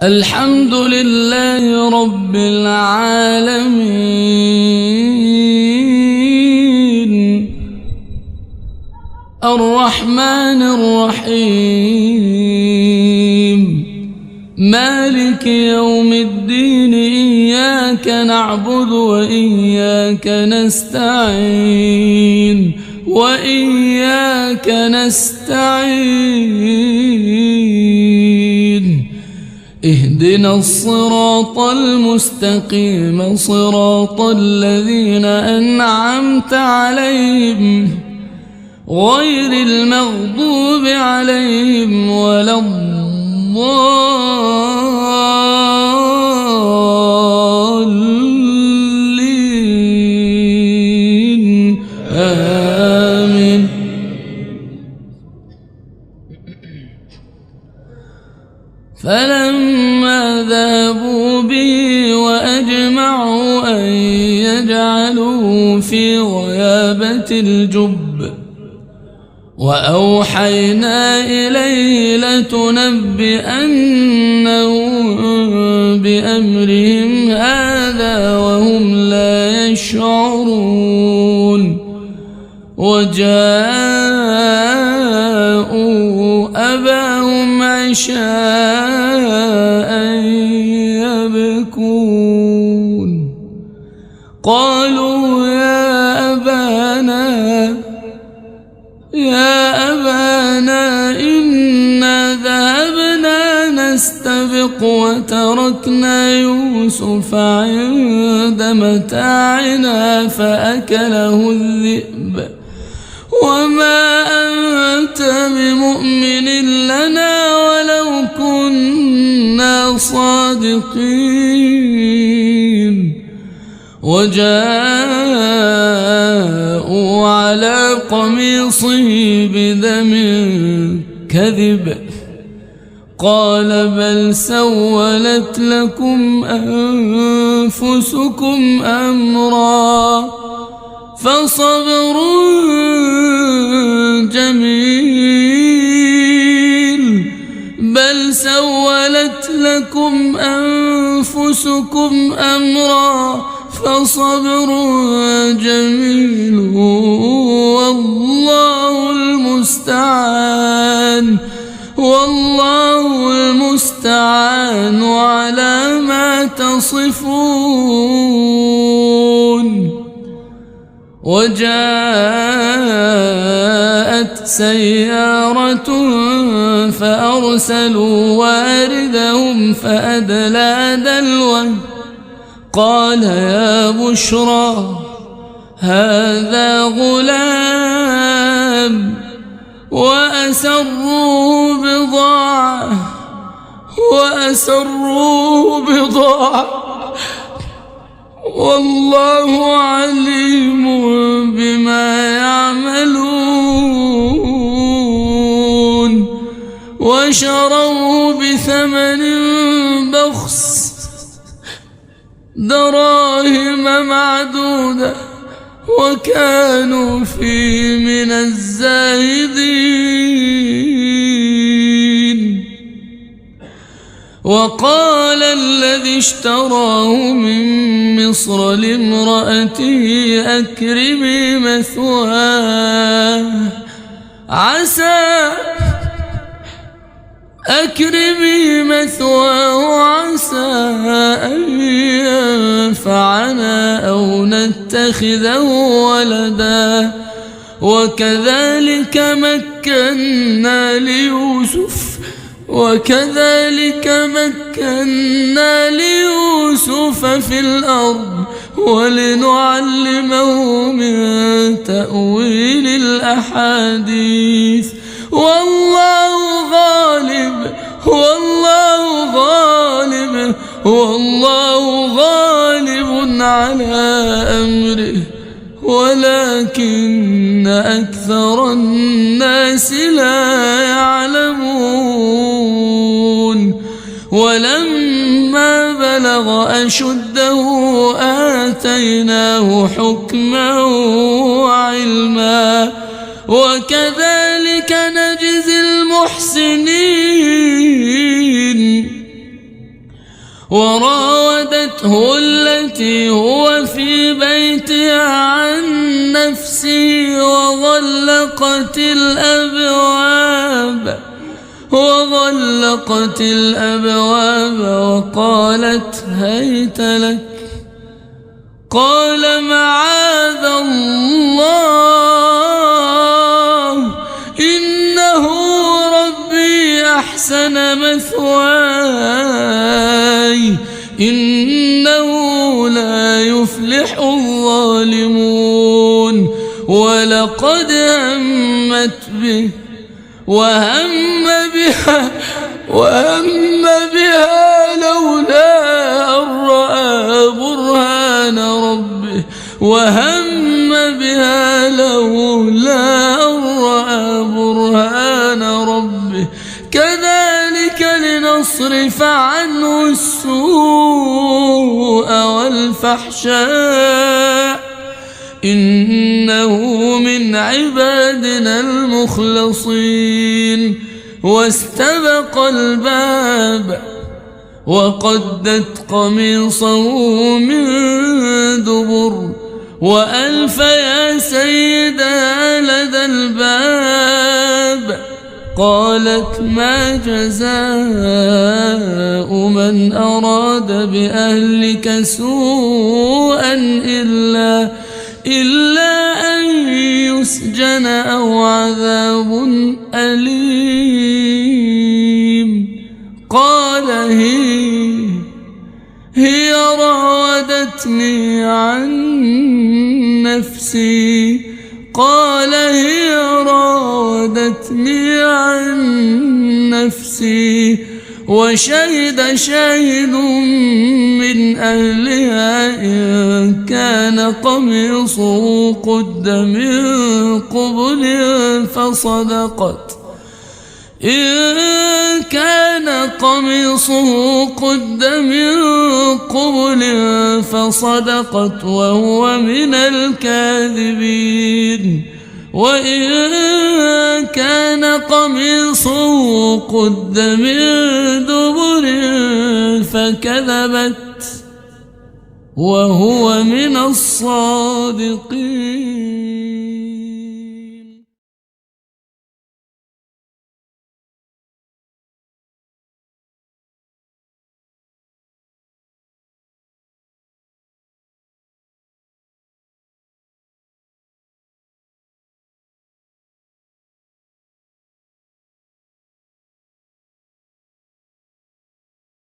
الحمد لله رب العالمين الرحمن الرحيم مالك يوم الدين إياك نعبد وإياك نستعين اهدنا الصراط المستقيم صراط الذين أنعمت عليهم غير المغضوب عليهم ولا الضالين آمين. فلما ذهبوا به وأجمعوا أن يجعلوه في غيابة الجب وأوحينا إليه لتنبئنهم بأمرهم هذا وهم لا يشعرون وجاءوا أباهم عشاء يبكون قالوا يا أبانا إنا ذهبنا نستبق وتركنا يوسف عند متاعنا فأكله الذئب وما أنت بمؤمن لنا ولو كنا صادقين وجاءوا على قميصه بدم كذب قال بل سولت لكم أنفسكم أمرا فصبر جميل بل سولت لكم أنفسكم أمرا فصبر جميل والله المستعان على ما تصفون. وجاءت سيارة فأرسلوا واردهم فأدلى دلوه قال يا بشرى هذا غلام وأسروه بضاعة والله عليم بما يعملون وشروه بثمن بخس دراهم معدودة وكانوا فيه من الزاهدين. وقال الذي اشتراه من مصر لامرأته أكرمي مثواه عسى أن ينفعنا أو نتخذه ولدا وكذلك مكنا ليوسف في الأرض ولنعلمه من تأويل الأحاديث والله غالب على أمره ولكن أكثر الناس لا يعلمون. ولما بلغ أشده آتيناه حكما وعلما وكذلك نجزي المحسنين. وراودته التي هو في بيتها عن نفسه وغلقت الأبواب وقالت هيت لك. قال معاذ الله إنه ربي أحسن مثواي إنه لا يفلح الظالمون. ولقد همت به وهم بها لولا أن رأى برهان ربه كذلك لنصرف عنه السوء والفحشاء إنه من عبادنا المخلصين. واستبق الباب وقدت قميصه من دبر وألف يا سيدها لدى الباب. قالت ما جزاء من أراد بأهلك سوءا إلا أن يسجن أو عذاب أليم. قال هي راودتني عن نفسي وشهد شاهد من أهلها إن كان قميصه قد من قبل فصدقت وهو من الكاذبين. وإن كان قميصه قد من دبر فكذبت وهو من الصادقين.